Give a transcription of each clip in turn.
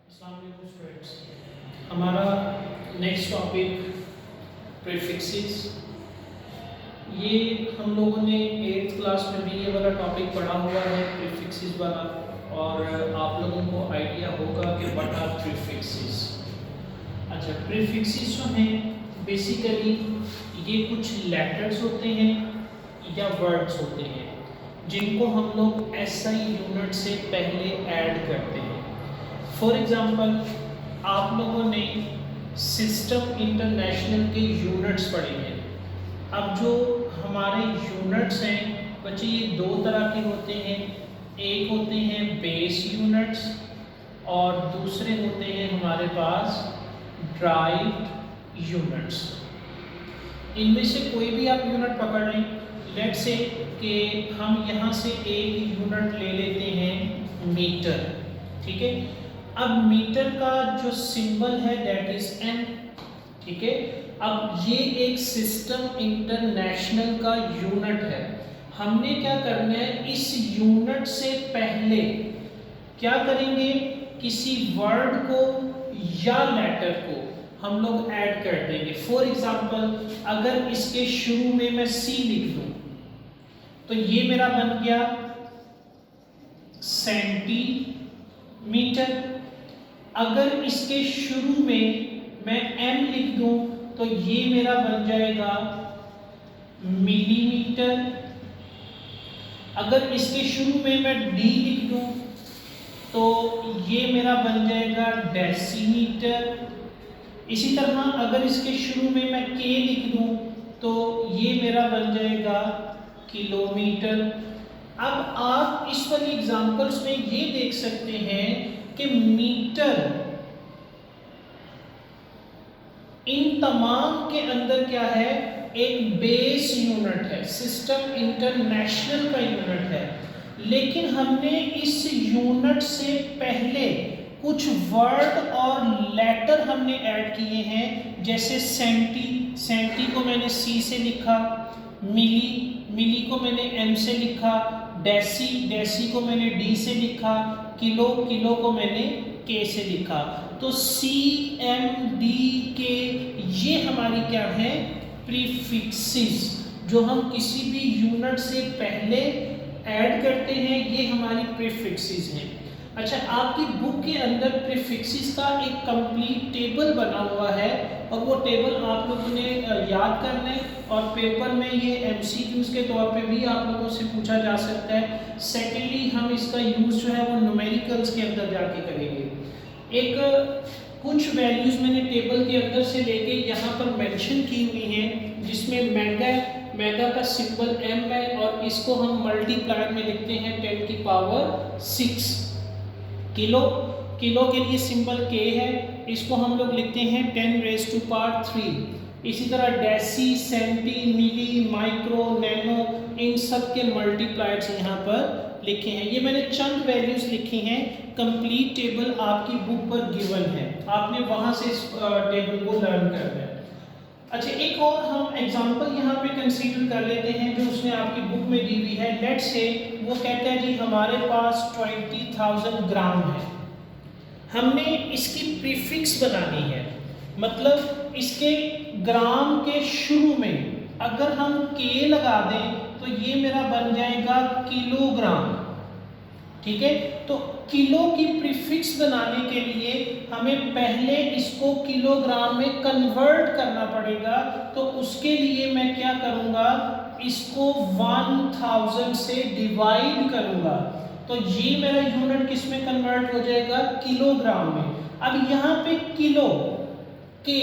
अस्सलाम वालेकुम स्टूडेंट्स। हमारा नेक्स्ट टॉपिक प्रीफिक्सेस। ये हम लोगों ने 8th क्लास में भी ये वाला टॉपिक पढ़ा हुआ है, प्रीफिक्सेस वाला, और आप लोगों को आइडिया होगा कि व्हाट आर प्रीफिक्सेस। अच्छा, प्रीफिक्सेस जो हैं बेसिकली ये कुछ लेटर्स होते हैं या वर्ड्स होते हैं जिनको हम लोग एसआई यूनिट से पहले ऐड करते हैं। फॉर एग्जाम्पल, आप लोगों ने सिस्टम इंटरनेशनल के यूनिट्स पढ़े हैं। अब जो हमारे यूनिट्स हैं बच्चे, ये दो तरह के होते हैं। एक होते हैं बेस यूनिट्स और दूसरे होते हैं हमारे पास ड्राइव्ड यूनिट्स। इनमें से कोई भी आप यूनिट पकड़ लें। लेट्स से कि हम यहाँ से एक यूनिट ले लेते हैं मीटर, ठीक है। अब मीटर का जो सिंबल है दैट इज एन, ठीक है। अब ये एक सिस्टम इंटरनेशनल का यूनिट है। हमने क्या करना है, इस यूनिट से पहले क्या करेंगे, किसी वर्ड को या लेटर को हम लोग ऐड कर देंगे। फॉर एग्जाम्पल, अगर इसके शुरू में मैं सी लिख दूं तो ये मेरा बन गया सेंटीमीटर। अगर इसके शुरू में मैं m लिख दूं तो ये मेरा बन जाएगा मिलीमीटर। अगर इसके शुरू में मैं d लिख दूं तो ये मेरा बन जाएगा डेसीमीटर। इसी तरह अगर इसके शुरू में मैं k लिख दूं तो ये मेरा बन जाएगा किलोमीटर। अब आप इस वाली एग्जांपल्स में ये देख सकते हैं कि मीटर इन तमाम के अंदर क्या है, एक बेस यूनिट है, सिस्टम इंटरनेशनल का यूनिट है। लेकिन हमने इस यूनिट से पहले कुछ वर्ड और लेटर हमने ऐड किए हैं, जैसे सेंटी को मैंने सी से लिखा, मिली को मैंने एम से लिखा, डेसी को मैंने डी से लिखा, किलो को मैंने के से लिखा। तो सी एम डी के ये हमारी क्या है, प्रीफिक्सेस, जो हम किसी भी यूनिट से पहले ऐड करते हैं, ये हमारी प्रीफिक्सेस हैं। अच्छा, आपकी बुक के अंदर प्रीफिक्सेस का एक कंप्लीट टेबल बना हुआ है और वो टेबल आप लोगों ने याद करना है, और पेपर में ये एमसीक्यूज के तौर पे भी आप लोगों से पूछा जा सकता है। सेकेंडली, हम इसका यूज़ जो है वो न्यूमेरिकल्स के अंदर जाके करेंगे। एक कुछ वैल्यूज़ मैंने टेबल के अंदर से लेके यहाँ पर मेंशन की हुई हैं, जिसमें मेगा का सिंबल m है और इसको हम मल्टीप्लाई में लिखते हैं 10 की पावर 6। किलो के लिए सिंबल k है, इसको हम लोग लिखते हैं 10 रेज़ टू पावर 3। इसी तरह डेसी, सेंटी, मिली, माइक्रो, नैनो, इन सब के मल्टीप्लाइड्स यहाँ पर लिखे हैं। ये मैंने चंद वैल्यूज लिखी हैं, कंप्लीट टेबल आपकी बुक पर गिवन है, आपने वहाँ से इस टेबल को लर्न करना है। अच्छा, एक और हम एग्जांपल यहाँ पे कंसीडर कर लेते हैं जो उसने आपकी बुक में दी हुई है। लेट्स से वो कहता है जी हमारे पास 20,000 ग्राम है, हमने इसकी प्रीफिक्स बनानी है, मतलब इसके ग्राम के शुरू में अगर हम k लगा दें तो ये मेरा बन जाएगा किलोग्राम, ठीक है। तो किलो की प्रीफिक्स बनाने के लिए हमें पहले इसको किलोग्राम में कन्वर्ट करना पड़ेगा। तो उसके लिए मैं क्या करूंगा, इसको 1000 से डिवाइड करूंगा, तो ये मेरा यूनिट किस में कन्वर्ट हो जाएगा, किलोग्राम में। अब यहाँ पे किलो के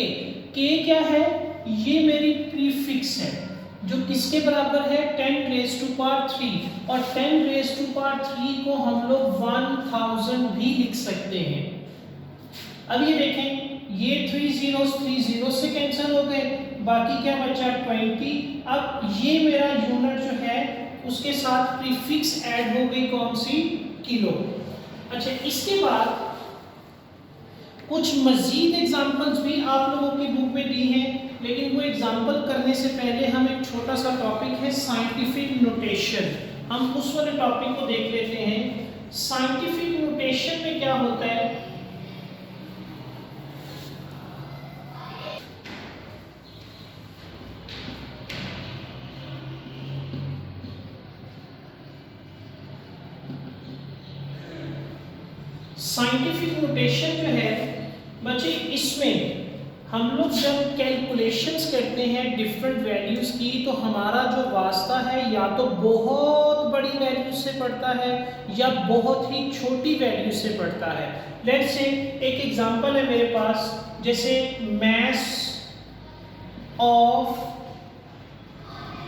क्या है, ये मेरी प्रीफिक्स है जो किसके बराबर है, 10 रेज़ टू पावर 3, और 10 रेज़ टू पावर 3 को हम लोग 1000 भी लिख सकते हैं। अब ये देखें, ये 3 से कैंसिल हो गए, बाकी क्या बचा 20। अब ये मेरा यूनिट जो है उसके साथ प्रीफिक्स ऐड हो गई, कौन सी, किलो। अच्छा, इसके बाद कुछ मजीद एग्जांपल्स भी आप लोगों की बुक में दी हैं, लेकिन वो एग्जांपल करने से पहले हम एक छोटा सा टॉपिक है साइंटिफिक नोटेशन, हम उस वाले टॉपिक को देख लेते हैं। साइंटिफिक नोटेशन में क्या होता है, साइंटिफिक नोटेशन जो है बच्चे, इसमें हम लोग जब कैलकुलेशंस करते हैं डिफरेंट वैल्यूज़ की, तो हमारा जो वास्ता है या तो बहुत बड़ी वैल्यू से पड़ता है या बहुत ही छोटी वैल्यू से पड़ता है। लेट्स से एक एग्जांपल है मेरे पास, जैसे मास ऑफ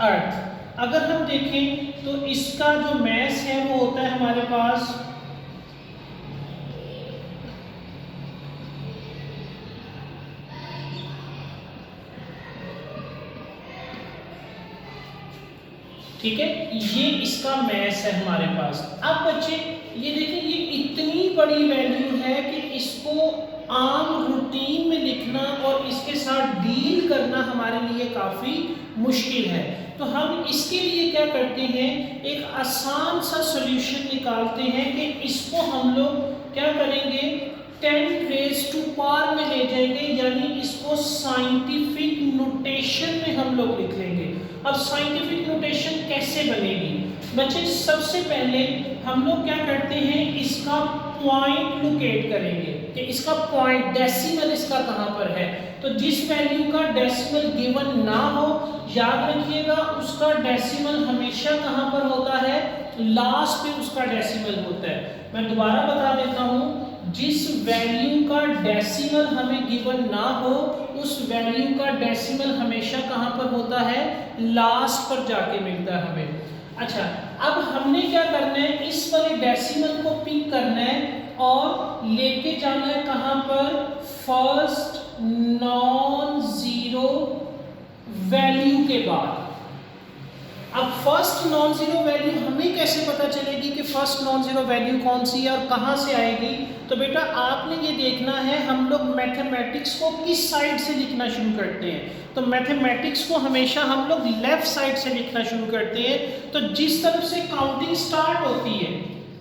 अर्थ। अगर हम देखें तो इसका जो मास है वो होता है हमारे पास ठीक है, ये इसका मास है हमारे पास। अब बच्चे ये देखिए, ये इतनी बड़ी वैल्यू है कि इसको आम रूटीन में लिखना और इसके साथ डील करना हमारे लिए काफ़ी मुश्किल है। तो हम इसके लिए क्या करते हैं, एक आसान सा सॉल्यूशन निकालते हैं कि इसको हम लोग क्या करेंगे, 10 रेज़ टू पावर में ले जाएंगे, यानी इसको साइंटिफिक नोटेशन में हम लोग लिख लेंगे। अब साइंटिफिक नोटेशन कैसे बनेगी बच्चे, सबसे पहले हम लोग क्या करते हैं, इसका पॉइंट लोकेट करेंगे कि इसका पॉइंट डेसिमल इसका कहाँ पर है। तो जिस वैल्यू का डेसिमल गिवन ना हो, याद रखिएगा उसका डेसिमल हमेशा कहाँ पर होता है, लास्ट पे उसका डेसिमल होता है। मैं दोबारा बता देता हूँ, जिस वैल्यू का डेसिमल हमें गिवन ना हो, उस वैल्यू का डेसिमल हमेशा कहाँ पर होता है, लास्ट पर जाके मिलता है हमें। अच्छा, अब हमने क्या करना है, इस वाले डेसिमल को पिक करना है और लेके जाना है कहाँ पर, फर्स्ट नॉन जीरो वैल्यू के बाद। अब फर्स्ट नॉन जीरो वैल्यू हमें कैसे पता चलेगी कि फर्स्ट नॉन जीरो वैल्यू कौन सी है और कहाँ से आएगी। तो बेटा आपने ये देखना है, हम लोग मैथमेटिक्स को किस साइड से लिखना शुरू करते हैं। तो मैथमेटिक्स को हमेशा हम लोग लेफ्ट साइड से लिखना शुरू करते हैं। तो जिस तरफ से काउंटिंग स्टार्ट होती है,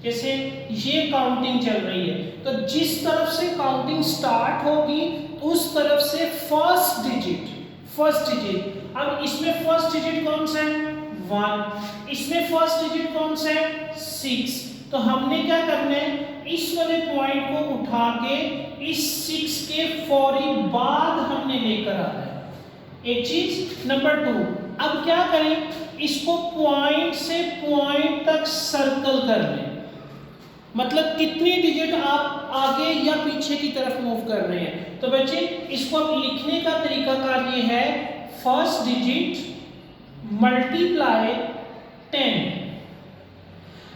जैसे ये काउंटिंग चल रही है, तो जिस तरफ से काउंटिंग स्टार्ट होगी उस तरफ से फर्स्ट डिजिट। अब इसमें फर्स्ट डिजिट कौन सा है, 1, इसमें फर्स्ट डिजिट कौन सा है, 6। तो हमने क्या करना है, इस वाले पॉइंट को उठा के इस 6 के फौरी बाद हमने लेकर आना है। एक चीज। नंबर 2, अब क्या करें, इसको पॉइंट से पॉइंट तक सर्कल कर लें। मतलब कितने डिजिट आप आगे या पीछे की तरफ मूव कर रहे हैं। तो बच्चे इसको अब लिखने का तरीकाकार ये है, फर्स्ट डिजिट मल्टीप्लाई 10।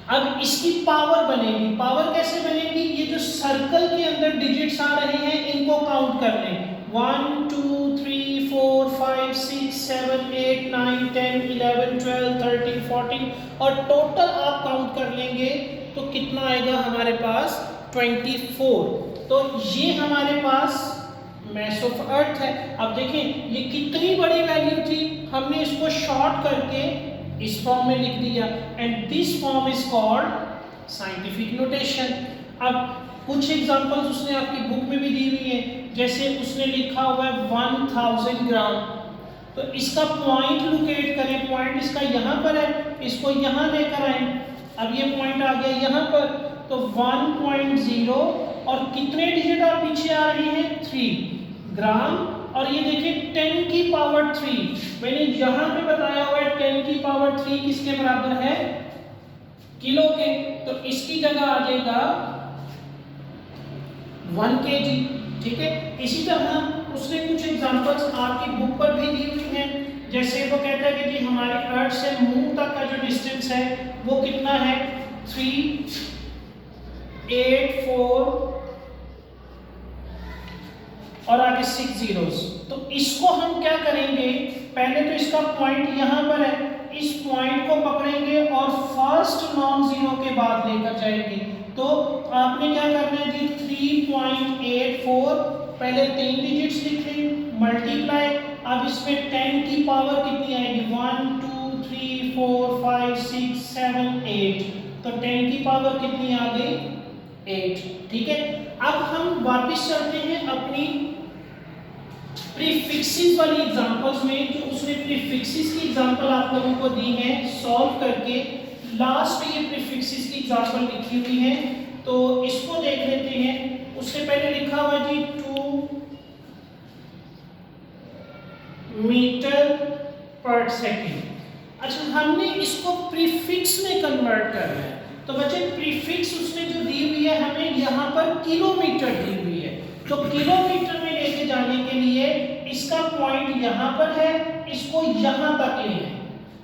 अब इसकी पावर बनेगी। पावर कैसे बनेगी, ये जो सर्कल के अंदर डिजिट्स आ रहे हैं इनको काउंट कर लें, 1 2 3 4 5 6 7 8 9 10 11 12 13 14 और टोटल आप काउंट कर लेंगे तो कितना आएगा हमारे पास, 24। तो ये हमारे पास मास ऑफ अर्थ है। अब देखें ये कितनी बड़ी वैल्यू थी, हमने इसको शॉर्ट करके इस फॉर्म में लिख दिया, and this form is called scientific notation. अब कुछ एग्जांपल्स उसने आपकी बुक में भी दी हुई है, जैसे उसने लिखा हुआ है 1000 ग्राम। तो इसका पॉइंट लोकेट करें, पॉइंट इसका यहाँ पर है, इसको यहाँ लेकर आए, अब ये पॉइंट आ गया यहाँ पर, तो 1.0 और कितने डिजिट और पीछे आ रहे हैं, 3 ग्राम। और ये देखिए 10 की पावर 3, मैंने यहाँ पे बताया हुआ है 10 की पावर 3 किसके बराबर है, किलो के। तो इसकी जगह आ जाएगा 1 kg। ठीक है, इसी तरह उसने कुछ एग्जांपल्स आपकी बुक पर भी दी हुई हैं, जैसे वो कहता है कि जी हमारे अर्थ से मून तक का जो डिस्टेंस है वो कितना है, 3 8 4 और आगे 6 zeros। तो इसको हम क्या करेंगे, पहले तो इसका पॉइंट यहाँ पर है, इस पॉइंट को पकड़ेंगे और फर्स्ट नॉन जीरो के बाद लेकर जाएंगे। तो आपने क्या करना है जी, 3.84 पहले 3 डिजिट्स लिख लें, मल्टीप्लाई, अब इसमें 10 की पावर कितनी आएगी, 1 2 3 4 5 6 7 8। तो 10 की पावर कितनी आ गई, 8। ठीक है, अब हम वापस चलते हैं अपनी प्रीफिक्सेस वाली एग्जांपल्स में। जो उसने प्रीफिक्सेस की एग्जांपल आप लोगों को दी है, सॉल्व करके लास्ट में ये प्रीफिक्सेस की एग्जांपल लिखी हुई है। तो इसको देख लेते हैं। उससे पहले लिखा हुआ जी 2 मीटर पर सेकेंड। अच्छा, हमने इसको प्रीफिक्स में कन्वर्ट करना है। तो बच्चे प्रीफिक्स उसने जो दी हुई है हमें यहाँ पर किलोमीटर दी हुई है, तो किलोमीटर में लेके जाने के लिए इसका पॉइंट यहाँ पर है, इसको यहाँ तक लेना है।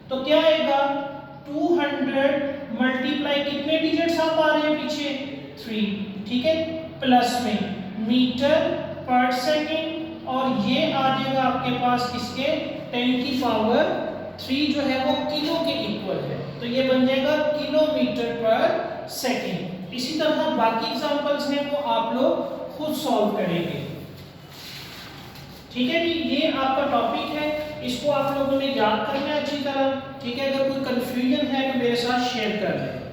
तो क्या आएगा 200 मल्टीप्लाई कितने डिजिट्स आप आ रहे हैं पीछे 3, ठीक है, प्लस में मीटर पर सेकेंड, और ये आ जाएगा आपके पास किसके 10 की पावर 3 जो है वो किलो के इक्वल है, तो ये बन जाएगा किलोमीटर पर सेकेंड। इसी तरह बाकी एग्जांपल्स हैं वो आप लोग खुद सॉल्व करेंगे। ठीक है जी, ये आपका टॉपिक है, इसको आप लोगों ने याद करना है अच्छी तरह। ठीक है, अगर कोई कंफ्यूजन है तो मेरे साथ शेयर कर दें।